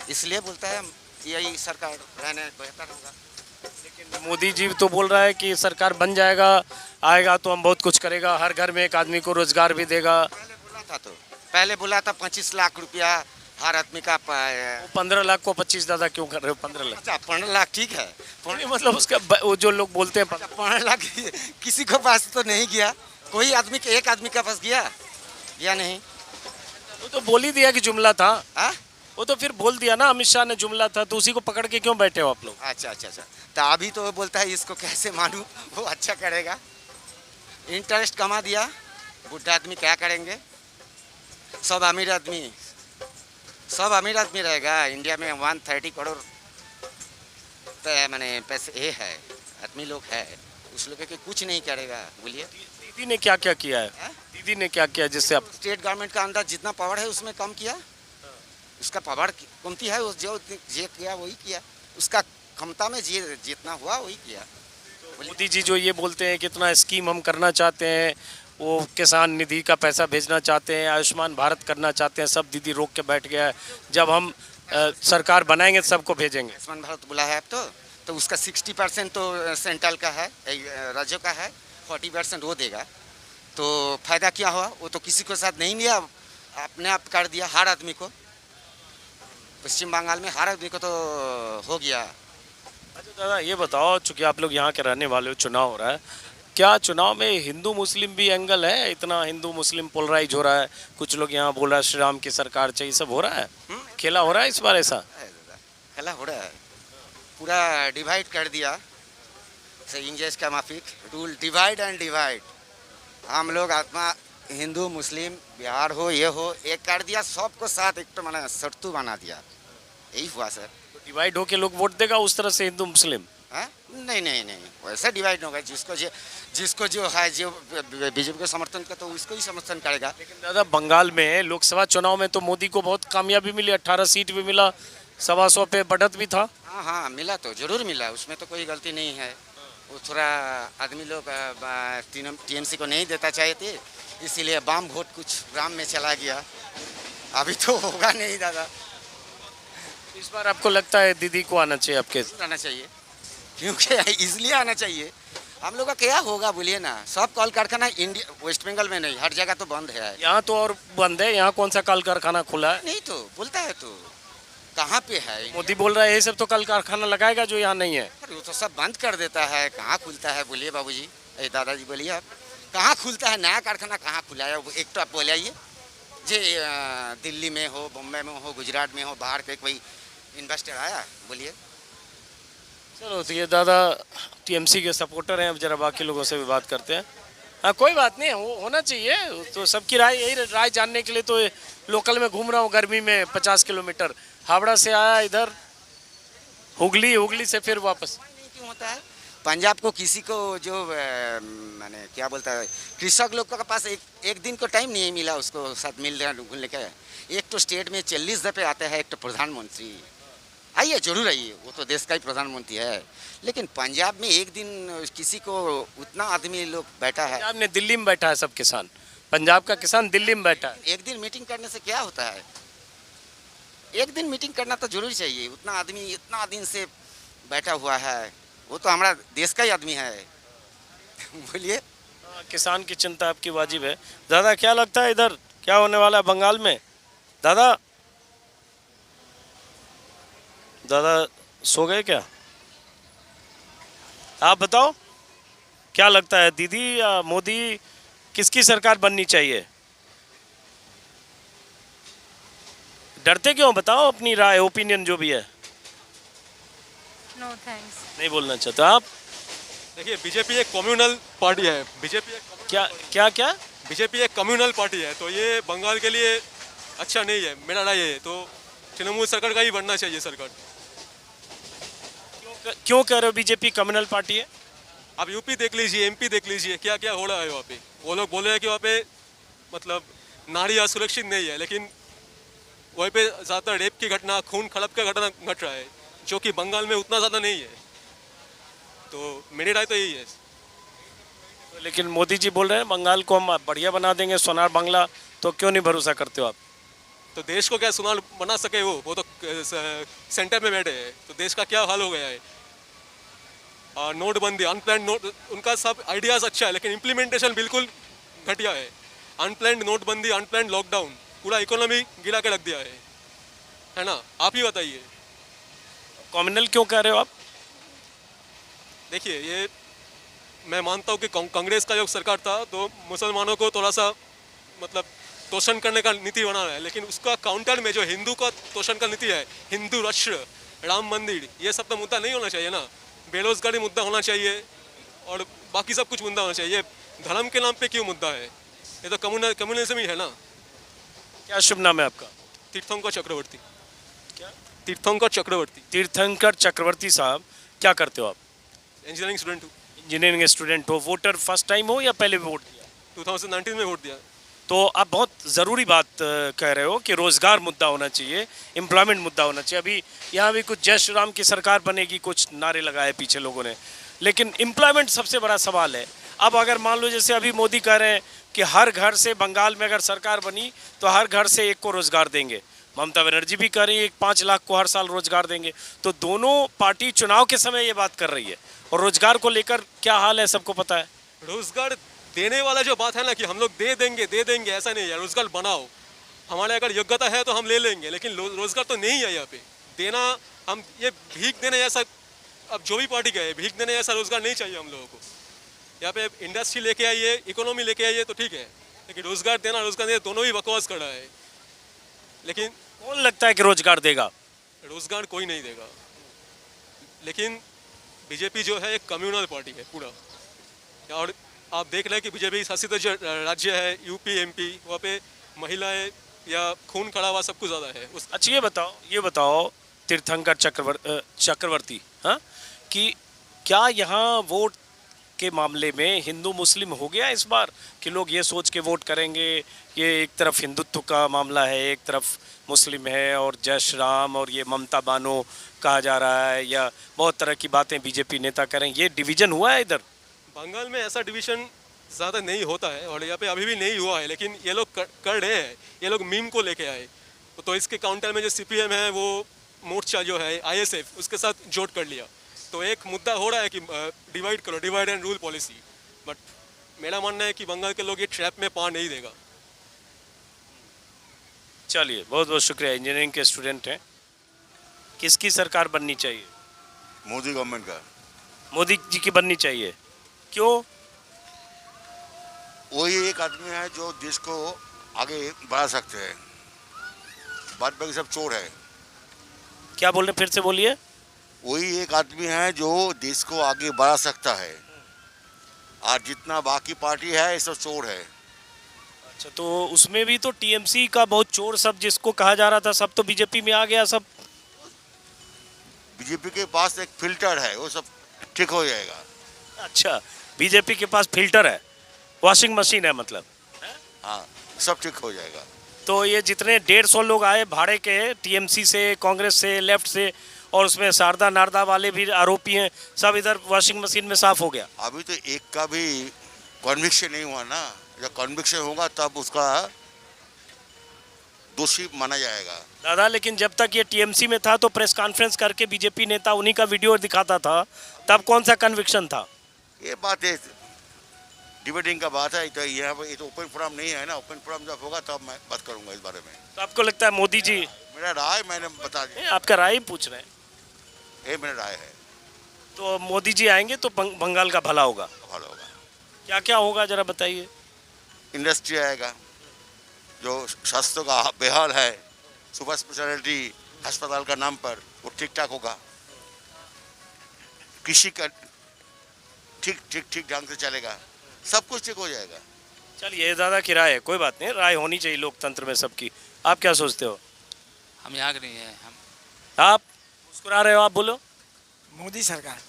इसलिए बोलता है यही सरकार रहने बेहतर होगा। लेकिन मोदी जी तो बोल रहा है कि सरकार बन जाएगा, आएगा तो हम बहुत कुछ करेगा, हर घर में एक आदमी को रोजगार भी देगा। पहले बोला था 25 लाख रुपया हर आदमी का। 15 लाख को 25 दादा क्यों कर रहे हो? 15 लाख। अच्छा 15 लाख ठीक है, मतलब उसका वो जो लोग बोलते हैं 15 लाख किसी को पास तो नहीं गया, कोई आदमी एक आदमी के पास गया या नहीं? वो तो बोल ही दिया कि जुमला था। वो तो फिर बोल दिया ना, अमित शाह ने जुमला था, तो उसी को पकड़ के क्यों बैठे हो आप लोग? अच्छा अच्छा अच्छा, तो अभी तो बोलता है इसको कैसे मानूं, वो अच्छा करेगा। इंटरेस्ट कमा दिया, बुढ़ा आदमी क्या करेंगे, सब अमीर आदमी रहेगा। इंडिया में 130 करोड़ मैंने पैसे ये है, आदमी लोग है, उस लोग के कुछ नहीं करेगा। बोलिए दीदी ने क्या क्या किया है? दीदी ने क्या किया जिससे आप? स्टेट गवर्नमेंट का अंदर जितना पावर है उसमें कम किया, उसका पावर कमती है, उस जो किया वही किया, उसका क्षमता में जितना हुआ वही किया। मोदी जी जो ये बोलते हैं कितना स्कीम हम करना चाहते हैं, वो किसान निधि का पैसा भेजना चाहते हैं, आयुष्मान भारत करना चाहते हैं, सब दीदी रोक के बैठ गया है। जब हम सरकार बनाएंगे सबको भेजेंगे। आयुष्मान भारत बोला है अब तो उसका 60% तो सेंट्रल का है, राज्यों का है, 40% वो देगा। तो फायदा क्या हुआ, वो तो किसी को साथ नहीं लिया, अपने आप कर दिया हर आदमी को। पश्चिम बंगाल में हर आदमी को तो हो गया। अच्छा दादा ये बताओ, चूँकि आप लोग यहाँ के रहने वाले हो, चुनाव हो रहा है, क्या चुनाव में हिंदू मुस्लिम भी एंगल है? इतना हिंदू मुस्लिम पोलराइज हो रहा है, कुछ लोग यहाँ बोल रहा है श्री राम की सरकार चाहिए, सब हो रहा है, खेला हो रहा है इस बार ऐसा? खेला हो रहा है, पूरा डिवाइड कर दिया, इंग्लिश का माफिक रूल, डिवाइड एंड डिवाइड। हम लोग आत्मा हिंदू मुस्लिम बिहार हो ये हो एक कर दिया, सबको साथ एक तो मैंने सत्तू बना दिया, यही हुआ सर। डिवाइड होके लोग वोट देगा उस तरह से हिंदू मुस्लिम? नहीं नहीं नहीं, वैसा डिवाइड होगा, जिसको जो है, जो बीजेपी को समर्थन का तो उसको ही समर्थन करेगा। लेकिन दादा बंगाल में लोकसभा चुनाव में तो मोदी को बहुत कामयाबी मिली, 18 सीट भी मिला, 125 पे बढ़त भी था। हाँ हाँ मिला, तो जरूर मिला, उसमें तो कोई गलती नहीं है। वो थोड़ा आदमी लोग टीएमसी को नहीं देता चाहे थे, इसीलिए वाम वोट कुछ राम में चला गया। अभी तो होगा नहीं दादा। इस बार आपको लगता है दीदी को आना चाहिए? आपके आना चाहिए, क्योंकि इसलिए आना चाहिए। हम लोग का क्या होगा बोलिए ना, सब कल कारखाना इंडिया वेस्ट बंगाल में नहीं, हर जगह तो बंद है। यहाँ तो और बंद है, यहाँ कौन सा कल कारखाना खुला है? नहीं तो बोलता है, तो कहाँ पे है? मोदी बोल रहा है ये सब तो कल कारखाना लगाएगा जो यहाँ नहीं है। वो तो सब बंद कर देता है, कहाँ खुलता है बोलिए बाबूजी, दादाजी बोलिए आप, कहाँ खुलता है? नया कारखाना कहाँ खुला है? एक तो आप बोलिए, जे दिल्ली में हो, बम्बई में हो, गुजरात में हो, बाहर के कोई इन्वेस्टर आया? बोलिए। चलो तो ये दादा टीएमसी के सपोर्टर हैं, अब जरा बाकी लोगों से भी बात करते हैं। हाँ कोई बात नहीं, होना चाहिए, तो सबकी राय, यही राय जानने के लिए तो लोकल में घूम रहा हूँ गर्मी में 50 किलोमीटर, हावड़ा से आया इधर हुगली, हुगली से फिर वापस। क्यों होता है पंजाब को, किसी को जो मैंने क्या बोलता है, कृषक लोग के पास एक दिन को टाइम नहीं मिला उसको साथ मिलने घूमने का। एक तो स्टेट में 40 दफे आता है एक तो प्रधानमंत्री, आइए जरूर आइए, वो तो देश का ही प्रधानमंत्री है, लेकिन पंजाब में एक दिन किसी को उतना आदमी लोग बैठा है। पंजाब ने दिल्ली में बैठा है सब किसान, पंजाब का किसान दिल्ली में बैठा है। एक दिन मीटिंग करने से क्या होता है? एक दिन मीटिंग करना तो जरूर चाहिए, उतना आदमी इतना दिन से बैठा हुआ है, वो तो हमारा देश का ही आदमी है। बोलिए। किसान की चिंता आपकी वाजिब है। दादा क्या लगता है इधर क्या होने वाला है बंगाल में? दादा दादा सो गए क्या? आप बताओ क्या लगता है, दीदी या मोदी, किसकी सरकार बननी चाहिए? डरते क्यों? बताओ अपनी राय, ओपिनियन जो भी है। No thanks. नहीं बोलना चाहते आप? देखिए बीजेपी एक कम्युनल पार्टी है, बीजेपी क्या बीजेपी एक कम्युनल पार्टी है, तो ये बंगाल के लिए अच्छा नहीं है, मेरा राय है। तो तृणमूल सरकार का ही बनना चाहिए सरकार। क्यों कह रहे हो बीजेपी कम्युनल पार्टी है? आप यूपी देख लीजिए, एमपी देख लीजिए, क्या क्या हो रहा है वहाँ पे। वो लोग बोल रहे हैं कि वहाँ पे मतलब नारी असुरक्षित नहीं है, लेकिन वहीं पे ज़्यादातर रेप की घटना, खून खराब का घटना घट रहा है, जो कि बंगाल में उतना ज़्यादा नहीं है। तो मेरी राय तो यही है। लेकिन मोदी जी बोल रहे हैं बंगाल को हम बढ़िया बना देंगे, सोनार बांग्ला, तो क्यों नहीं भरोसा करते हो आप? तो देश को क्या सोनार बना सके वो तो सेंटर में बैठे हैं, तो देश का क्या हाल हो गया है। और नोटबंदी, अनप्लान्ड नोट, उनका सब आइडियाज़ अच्छा है, लेकिन इम्प्लीमेंटेशन बिल्कुल घटिया है। अनप्लान्ड नोटबंदी, अनप्लान्ड लॉकडाउन, पूरा इकोनॉमी गिरा के रख दिया है ना? आप ही बताइए। कम्युनल क्यों कह रहे हो आप? देखिए ये मैं मानता हूँ कि कांग्रेस का जो सरकार था तो मुसलमानों को थोड़ा सा मतलब तोषण करने का नीति बना रहा है, लेकिन उसका काउंटर में जो हिंदू का तोषण का नीति है, हिंदू राष्ट्र, राम मंदिर, ये सब तो मुद्दा नहीं होना चाहिए ना। बेरोजगारी मुद्दा होना चाहिए और बाकी सब कुछ मुद्दा होना चाहिए। धर्म के नाम पे क्यों मुद्दा है? ये तो कम्युनिज्म ही है ना। क्या शुभ नाम है आपका? तीर्थंकर चक्रवर्ती। क्या? तीर्थंकर चक्रवर्ती। तीर्थंकर चक्रवर्ती साहब, क्या करते हो आप? इंजीनियरिंग स्टूडेंट हूँ। इंजीनियरिंग स्टूडेंट हो। वोटर फर्स्ट टाइम हो या पहले वोट दिया? 2019 में वोट दिया। तो आप बहुत ज़रूरी बात कह रहे हो कि रोज़गार मुद्दा होना चाहिए, एम्प्लॉयमेंट मुद्दा होना चाहिए। अभी यहाँ भी कुछ जय श्री राम की सरकार बनेगी, कुछ नारे लगाए पीछे लोगों ने, लेकिन एम्प्लॉयमेंट सबसे बड़ा सवाल है। अब अगर मान लो जैसे अभी मोदी कह रहे हैं कि हर घर से, बंगाल में अगर सरकार बनी तो हर घर से एक को रोज़गार देंगे, ममता बनर्जी भी कह रही है 5 लाख को हर साल रोज़गार देंगे। तो दोनों पार्टी चुनाव के समय ये बात कर रही है, और रोज़गार को लेकर क्या हाल है सबको पता है। रोजगार देने वाला जो बात है ना कि हम लोग दे देंगे, ऐसा नहीं है। रोजगार बनाओ, हमारे अगर योग्यता है तो हम ले लेंगे, लेकिन रोजगार तो नहीं है यहाँ पे देना। हम ये भीख देने जैसा, अब जो भी पार्टी गए, भीख देने जैसा रोजगार नहीं चाहिए हम लोगों को। यहाँ पे इंडस्ट्री लेके आइए, इकोनॉमी लेके आइए तो ठीक है, लेकिन रोजगार देना, रोजगार देना दोनों ही बकवास कर रहा है। लेकिन कौन लगता है कि रोजगार देगा? रोजगार कोई नहीं देगा। लेकिन बीजेपी जो है एक कम्युनल पार्टी है पूरा, और आप देख रहे हैं कि बीजेपी शासित जो राज्य है यूपी एमपी, वहाँ पे महिलाएं या खून खराबा सब कुछ ज़्यादा है। अच्छा ये बताओ तीर्थंकर चक्रवर्ती, हाँ, कि क्या यहाँ वोट के मामले में हिंदू मुस्लिम हो गया इस बार कि लोग ये सोच के वोट करेंगे, ये एक तरफ हिंदुत्व का मामला है, एक तरफ मुस्लिम है, और जय श्री राम और ये ममता बानो कहा जा रहा है, या बहुत तरह की बातें बीजेपी नेता करें, ये डिवीजन हुआ है इधर? बंगाल में ऐसा डिवीजन ज़्यादा नहीं होता है और यहाँ पे अभी भी नहीं हुआ है, लेकिन ये लोग कर रहे हैं। ये लोग मीम को लेके आए, तो इसके काउंटर में जो सीपीएम है वो मोर्चा जो है आईएसएफ, उसके साथ जोड़ कर लिया। तो एक मुद्दा हो रहा है कि डिवाइड करो, divide and rule policy. But मेरा मानना है कि बंगाल के लोग ये ट्रैप में पार नहीं देगा। चलिए, बहुत बहुत शुक्रिया। इंजीनियरिंग के स्टूडेंट हैं। किसकी सरकार बननी चाहिए? मोदी गवर्नमेंट का। मोदी जी की बननी चाहिए, क्यों? वही एक आदमी है जो देश को आगे बढ़ा सकते हैं, बाद बाकी सब चोर है। क्या बोल रहे, फिर से बोलिए। वही एक आदमी है जो देश को आगे बढ़ा सकता है, और जितना बाकी पार्टी है ये सब चोर है। अच्छा, तो उसमें भी तो टीएमसी का बहुत चोर सब जिसको कहा जा रहा था, सब तो बीजेपी में आ गया। सब बीजेपी के पास एक फिल्टर है, वो सब ठीक हो जाएगा। अच्छा, बीजेपी के पास फिल्टर है, वॉशिंग मशीन है मतलब। हाँ, सब ठीक हो जाएगा। तो ये जितने 150 लोग आए भाड़े के टीएमसी से, कांग्रेस से, लेफ्ट से, और उसमें शारदा नारदा वाले भी आरोपी हैं, सब इधर वॉशिंग मशीन में साफ हो गया। अभी तो एक का भी कन्विक्शन नहीं हुआ ना, जब कन्विक्शन होगा तब उसका दोषी माना जाएगा। दादा, लेकिन जब तक ये टीएमसी में था तो प्रेस कॉन्फ्रेंस करके बीजेपी नेता उन्हीं का वीडियो दिखाता था, तब कौन सा कन्विक्शन था? ये बात है, डिबेटिंग का बात है। तो यहाँ पर ये तो ओपन फोरम नहीं है ना, ओपन फोरम जब होगा तब मैं बात करूँगा इस बारे में। तो आपको लगता है मोदी जी? मेरा राय मैंने बता दिया। आपका राय ही पूछ रहे हैं। ये मेरा राय है। तो मोदी जी आएंगे तो बंगाल का भला होगा। भला होगा। क्या क्या होगा जरा बताइए। इंडस्ट्री आएगा, जो स्वास्थ्य का बेहाल है, सुपर स्पेशलिटी अस्पताल का नाम पर, वो ठीक ठाक होगा। कृषि का ठीक ढंग से चलेगा, सब कुछ ठीक हो जाएगा। चलिए, दादा की राय है, कोई बात नहीं, राय होनी चाहिए लोकतंत्र में सबकी। आप क्या सोचते हो? हम यहाँ के नहीं हैं। आप मुस्कुरा रहे हो, आप बोलो। मोदी सरकार।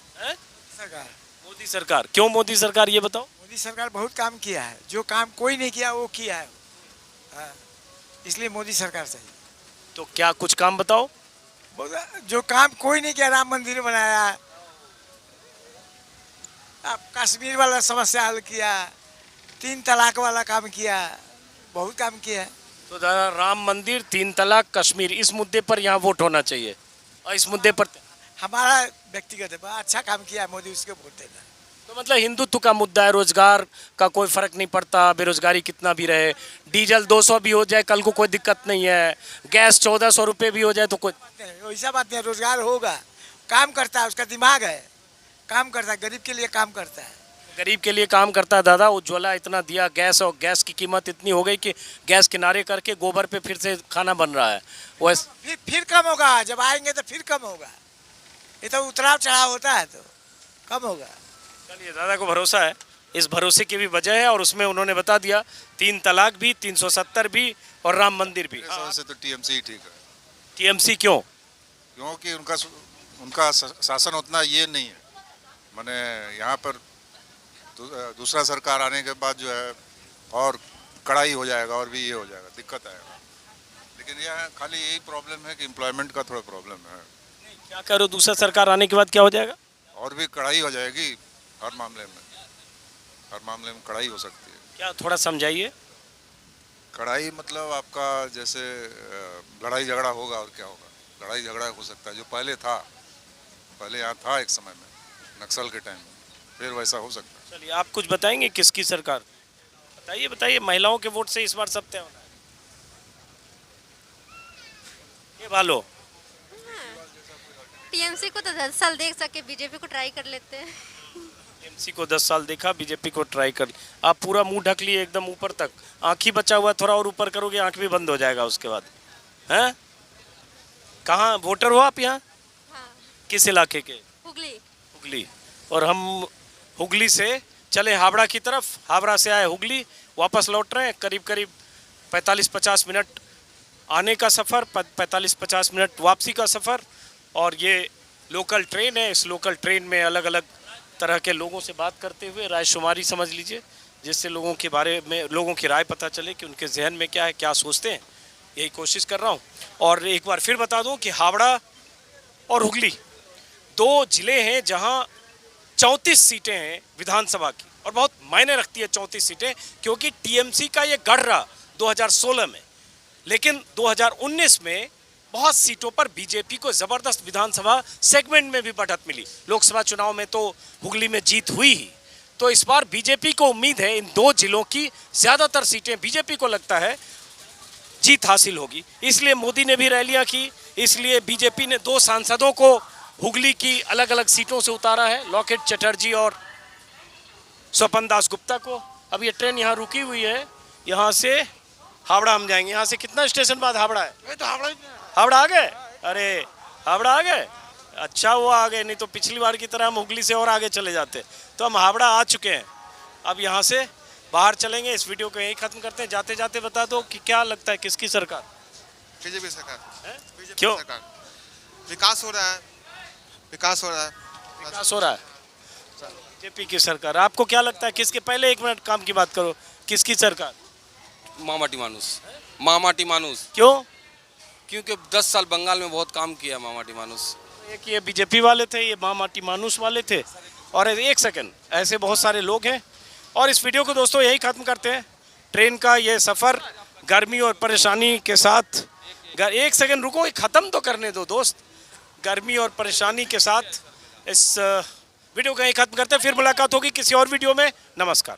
मोदी सरकार, क्यों मोदी सरकार, ये बताओ। मोदी सरकार बहुत काम किया है, जो काम कोई नहीं किया वो किया है, इसलिए मोदी सरकार चाहिए। तो क्या कुछ काम बताओ। जो काम कोई नहीं किया, राम मंदिर बनाया, आप कश्मीर वाला समस्या हल किया, 3 तलाक वाला काम किया, बहुत काम किया है। तो दादा, राम मंदिर, 3 तलाक, कश्मीर, इस मुद्दे पर यहाँ वोट होना चाहिए, और इस मुद्दे पर हमारा व्यक्तिगत है, अच्छा काम किया है मोदी, उसके वोट देना। तो मतलब हिंदुत्व का मुद्दा है, रोजगार का कोई फर्क नहीं पड़ता, बेरोजगारी कितना भी रहे, डीजल 200 भी हो जाए कल को कोई दिक्कत नहीं है, गैस 1400 रुपये भी हो जाए तो कोई वैसा बात नहीं। रोजगार होगा, काम करता है, उसका दिमाग है, काम करता है, गरीब के लिए काम करता है। गरीब के लिए काम करता है दादा। उज्ज्वला इतना दिया, गैस और गैस की कीमत इतनी हो गई कि गैस किनारे करके गोबर पे फिर से खाना बन रहा है। वैसे फिर कम होगा, जब आएंगे तो फिर कम होगा। ये तो उतराव चढ़ाव होता है तो कम होगा। चलिए, दादा को भरोसा है, इस भरोसे की भी वजह है और उसमें उन्होंने बता दिया 3 तलाक भी, 370 भी और राम मंदिर भी। से तो टीएमसी ही ठीक है। टीएमसी क्यों? क्योंकि उनका शासन उतना ये नहीं है। माने यहाँ पर दूसरा सरकार आने के बाद जो है और कड़ाई हो जाएगा और भी ये हो जाएगा, दिक्कत आएगा। लेकिन यह खाली यही प्रॉब्लम है कि एम्प्लॉयमेंट का थोड़ा प्रॉब्लम है। क्या करो, दूसरा सरकार आने के बाद क्या हो जाएगा? और भी कड़ाई हो जाएगी हर मामले में कड़ाई हो सकती है। क्या, थोड़ा समझाइए। कड़ाई मतलब आपका जैसे लड़ाई झगड़ा होगा और क्या होगा, लड़ाई झगड़ा हो सकता है जो पहले यहाँ था एक समय में नक्सल के टाइम में, फिर वैसा हो सकता है। चलिए, आप कुछ बताएंगे किसकी सरकार? बताइए, महिलाओं के वोट से इस बार सब तय होना है। ये भालो टीएमसी को तो 10 साल देख सके, बीजेपी को ट्राई कर लेते हैं। टीएमसी को 10 साल देखा, बीजेपी को ट्राई कर। आप पूरा मुंह ढक लिए एकदम ऊपर तक, आँख ही बचा हुआ, थोड़ा और ऊपर करोगे आँख भी बंद हो जाएगा उसके बाद। हैं, कहाँ वोटर हो आप यहाँ? हाँ। किस इलाके के? हुगली। और हम हुगली से चले हावड़ा की तरफ, हावड़ा से आए हुगली, वापस लौट रहे हैं। करीब 45-50 मिनट आने का सफ़र, 45-50 मिनट वापसी का सफ़र। और ये लोकल ट्रेन है, इस लोकल ट्रेन में अलग अलग तरह के लोगों से बात करते हुए रायशुमारी समझ लीजिए, जिससे लोगों के बारे में, लोगों की राय पता चले कि उनके जहन में क्या है, क्या सोचते हैं, यही कोशिश कर रहा हूँ। और एक बार फिर बता दूँ कि हावड़ा और हुगली 2 जिले हैं जहाँ 34 सीटें हैं विधानसभा की, और बहुत मायने रखती है 34 सीटें, क्योंकि टीएमसी का ये गढ़ रहा 2016 में, लेकिन 2019 में बहुत सीटों पर बीजेपी को ज़बरदस्त विधानसभा सेगमेंट में भी बढ़त मिली। लोकसभा चुनाव में तो हुगली में जीत हुई ही, तो इस बार बीजेपी को उम्मीद है इन 2 जिलों की ज़्यादातर सीटें बीजेपी को लगता है जीत हासिल होगी। इसलिए मोदी ने भी रैलियां की, इसलिए बीजेपी ने 2 सांसदों को हुगली की अलग अलग सीटों से उतारा है, लॉकेट चटर्जी और स्वपन दास गुप्ता को। अब ये ट्रेन यहाँ रुकी हुई है, यहाँ से हावड़ा हम जाएंगे। यहाँ से कितना स्टेशन बाद हावड़ा है? तो हावड़ा आ गए? अरे हावड़ा आ गए, अच्छा वो आ गए, नहीं तो पिछली बार की तरह हम हुगली से और आगे चले जाते। तो हम हावड़ा आ चुके हैं, अब यहाँ से बाहर चलेंगे। इस वीडियो को यहीं ख़त्म करते हैं। जाते जाते बता दो कि क्या लगता है किसकी सरकार? बीजेपी सरकार। क्यों? विकास हो रहा है। विकास हो रहा है, बीजेपी की सरकार। आपको क्या लगता है किसके? पहले 1 मिनट काम की बात करो, किसकी सरकार? मामाटी मानुस। क्यों? क्योंकि 10 साल बंगाल में बहुत काम किया मामाटी मानुस। एक ये बीजेपी वाले थे, ये मामाटी मानुस वाले थे, और 1 सेकंड, ऐसे बहुत सारे लोग हैं। और इस वीडियो को दोस्तों यही ख़त्म करते हैं। ट्रेन का ये सफ़र गर्मी और परेशानी के साथ, 1 सेकंड रुको, ये ख़त्म तो करने दो दोस्त। गर्मी और परेशानी के साथ इस वीडियो को यही ख़त्म करते हैं। फिर मुलाकात होगी किसी और वीडियो में। नमस्कार।